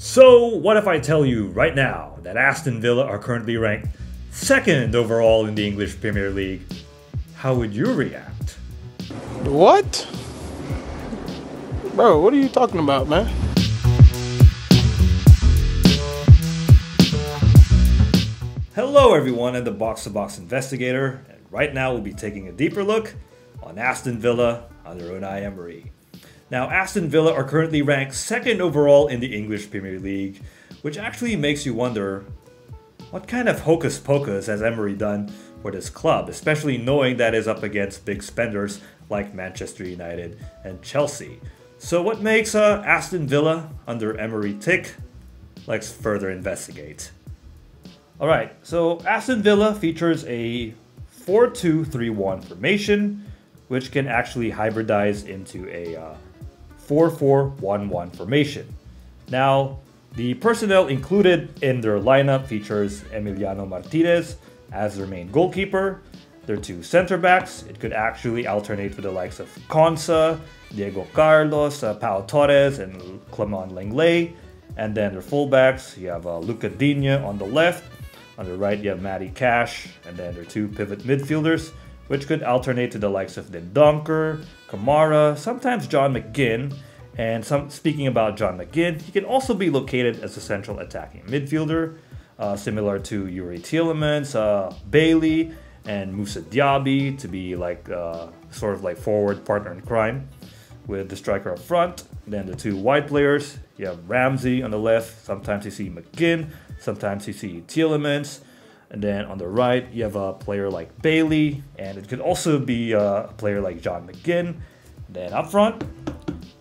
So, what if I tell you right now that Aston Villa are currently ranked second overall in the English Premier League? How would you react? What? Bro, what are you talking about, man? Hello everyone, I'm the Box to Box Investigator, and right now we'll be taking a deeper look on Aston Villa under Unai Emery. Now, Aston Villa are currently ranked second overall in the English Premier League, which actually makes you wonder, what kind of hocus pocus has Emery done for this club, especially knowing that it's up against big spenders like Manchester United and Chelsea. So what makes Aston Villa under Emery tick? Let's further investigate. Alright, so Aston Villa features a 4-2-3-1 formation, which can actually hybridize into a 4-4-1-1 formation. Now, the personnel included in their lineup features Emiliano Martinez as their main goalkeeper, their two center backs. It could actually alternate with the likes of Konsa, Diego Carlos, Pau Torres, and Clement Lenglet. And then their fullbacks, you have Luca Danya on the left. On the right, you have Matty Cash, and then their two pivot midfielders, which could alternate to the likes of Dendoncker, Kamara, sometimes John McGinn. And speaking about John McGinn, he can also be located as a central attacking midfielder, similar to Yuri Tielemans, Bailey, and Moussa Diaby to be like sort of like forward partner in crime with the striker up front. Then the two wide players, you have Ramsey on the left, sometimes you see McGinn, sometimes you see Tielemans. And then on the right, you have a player like Bailey, and it could also be a player like John McGinn. Then up front,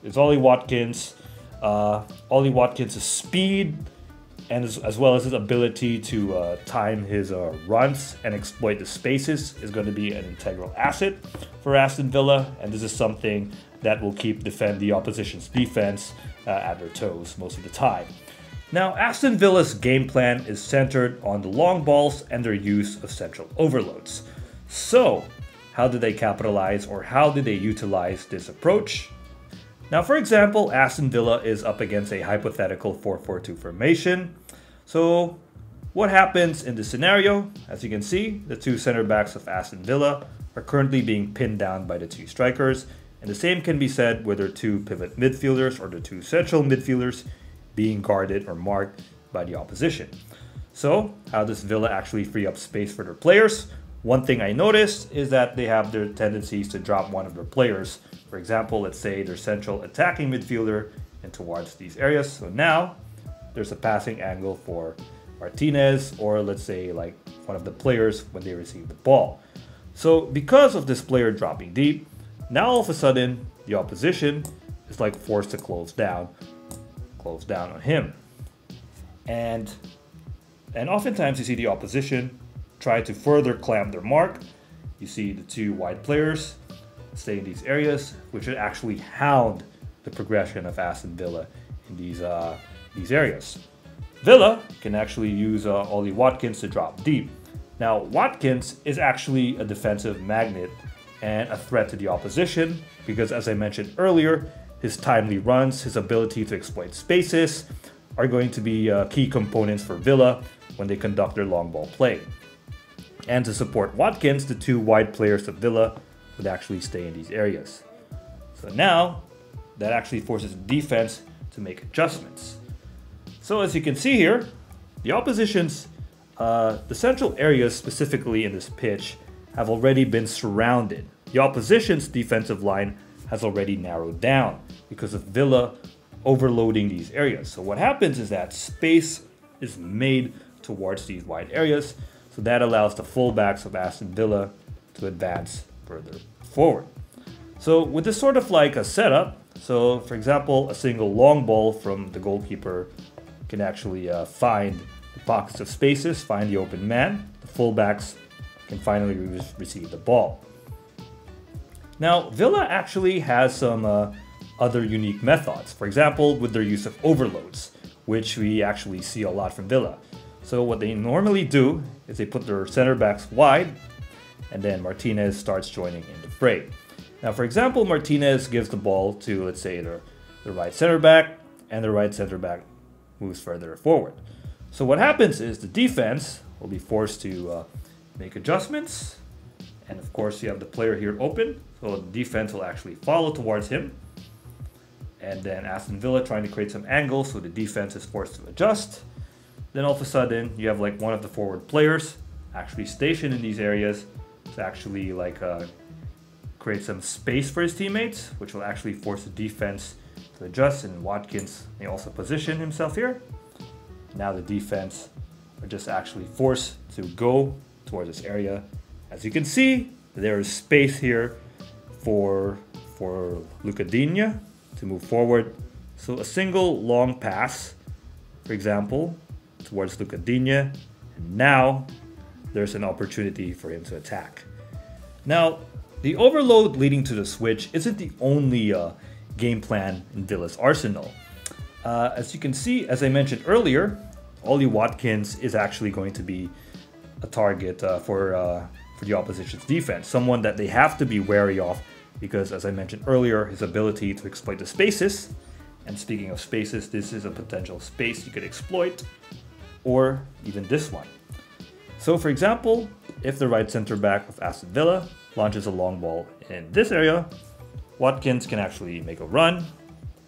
it's Ollie Watkins. Ollie Watkins' speed, and as well as his ability to time his runs and exploit the spaces, is going to be an integral asset for Aston Villa, and this is something that will defend the opposition's defense at their toes most of the time. Now, Aston Villa's game plan is centered on the long balls and their use of central overloads. So, how did they capitalize, or how did they utilize this approach? Now, for example, Aston Villa is up against a hypothetical 4-4-2 formation. So, what happens in this scenario? As you can see, the two center backs of Aston Villa are currently being pinned down by the two strikers, and the same can be said with their two pivot midfielders or the two central midfielders being guarded or marked by the opposition. So, how does Villa actually free up space for their players? One thing I noticed is that they have their tendencies to drop one of their players. For example, let's say their central attacking midfielder in towards these areas. So now there's a passing angle for Martinez, or let's say like one of the players when they receive the ball. So because of this player dropping deep, now all of a sudden the opposition is like forced to close down on him. And oftentimes you see the opposition try to further clamp their mark. You see the two wide players stay in these areas, which would actually hound the progression of Aston Villa in these areas. Villa can actually use Ollie Watkins to drop deep. Now, Watkins is actually a defensive magnet and a threat to the opposition because, as I mentioned earlier, his timely runs, his ability to exploit spaces are going to be key components for Villa when they conduct their long ball play. And to support Watkins, the two wide players of Villa would actually stay in these areas. So now, that actually forces the defense to make adjustments. So as you can see here, the opposition's, the central areas specifically in this pitch have already been surrounded. The opposition's defensive line has already narrowed down because of Villa overloading these areas. So what happens is that space is made towards these wide areas, so that allows the fullbacks of Aston Villa to advance further forward. So with this sort of like a setup, so for example, a single long ball from the goalkeeper can actually find the pockets of spaces, find the open man. The fullbacks can finally receive the ball. Now, Villa actually has some other unique methods. For example, with their use of overloads, which we actually see a lot from Villa. So what they normally do is they put their center backs wide, and then Martinez starts joining in the fray. Now, for example, Martinez gives the ball to, let's say, the right center back, and the right center back moves further forward. So what happens is the defense will be forced to make adjustments. And of course, you have the player here open. So the defense will actually follow towards him. And then Aston Villa trying to create some angle. So the defense is forced to adjust. Then all of a sudden, you have like one of the forward players actually stationed in these areas to actually like create some space for his teammates, which will actually force the defense to adjust. And Watkins may also position himself here. Now the defense are just actually forced to go towards this area. As you can see, there is space here for Danya to move forward. So a single long pass, for example, towards Danya, and now there's an opportunity for him to attack. Now, the overload leading to the switch isn't the only game plan in Villa's arsenal. As you can see, as I mentioned earlier, Ollie Watkins is actually going to be a target for the opposition's defense. Someone that they have to be wary of because, as I mentioned earlier, his ability to exploit the spaces. And speaking of spaces, this is a potential space you could exploit, or even this one. So for example, if the right center back of Aston Villa launches a long ball in this area, Watkins can actually make a run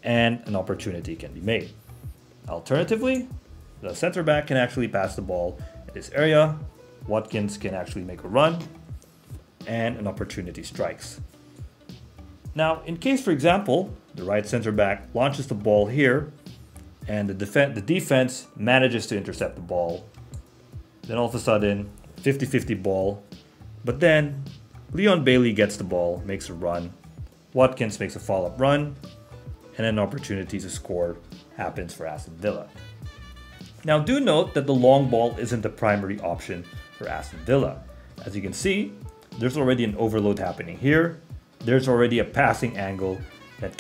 and an opportunity can be made. Alternatively, the center back can actually pass the ball in this area. Watkins can actually make a run and an opportunity strikes. Now, in case, for example, the right center back launches the ball here and the defense manages to intercept the ball, then all of a sudden, 50-50 ball, but then Leon Bailey gets the ball, makes a run, Watkins makes a follow-up run, and an opportunity to score happens for Aston Villa. Now do note that the long ball isn't the primary option for Aston Villa. As you can see, there's already an overload happening here. There's already a passing angle that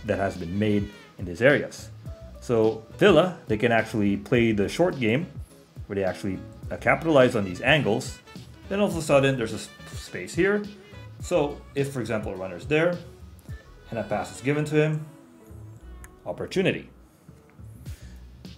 has been made in these areas. So Villa, they can actually play the short game where they actually capitalize on these angles. Then all of a sudden there's a space here. So if, for example, a runner's there and a pass is given to him, opportunity.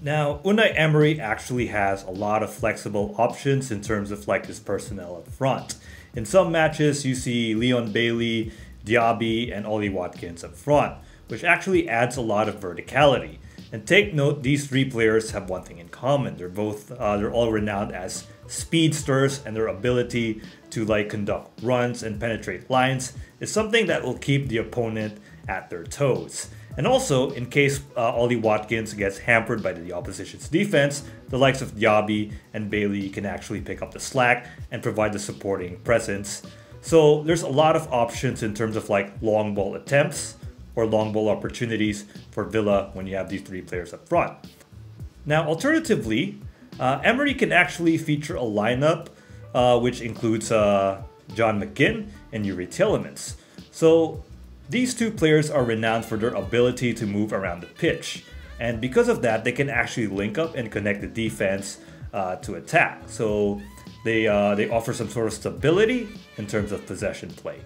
Now, Unai Emery actually has a lot of flexible options in terms of like his personnel up front. In some matches, you see Leon Bailey, Diaby, and Ollie Watkins up front, which actually adds a lot of verticality. And take note, these three players have one thing in common. They're all renowned as speedsters, and their ability to like conduct runs and penetrate lines is something that will keep the opponent at their toes. And also, in case Ollie Watkins gets hampered by the opposition's defense, the likes of Diaby and Bailey can actually pick up the slack and provide the supporting presence. So there's a lot of options in terms of like long ball attempts or long ball opportunities for Villa when you have these three players up front. Now, alternatively, Emery can actually feature a lineup which includes John McGinn and Yuri Tielemans. So these two players are renowned for their ability to move around the pitch. And because of that, they can actually link up and connect the defense to attack. So they offer some sort of stability in terms of possession play.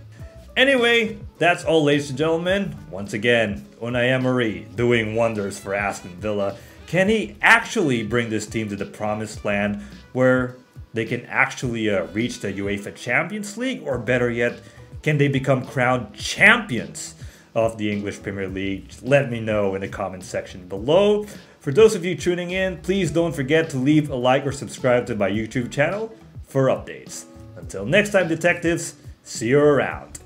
Anyway, that's all, ladies and gentlemen. Once again, Unai Emery doing wonders for Aston Villa. Can he actually bring this team to the promised land where they can actually reach the UEFA Champions League? Or better yet, can they become crowned champions of the English Premier League? Let me know in the comment section below. For those of you tuning in, please don't forget to leave a like or subscribe to my YouTube channel for updates. Until next time, detectives, see you around.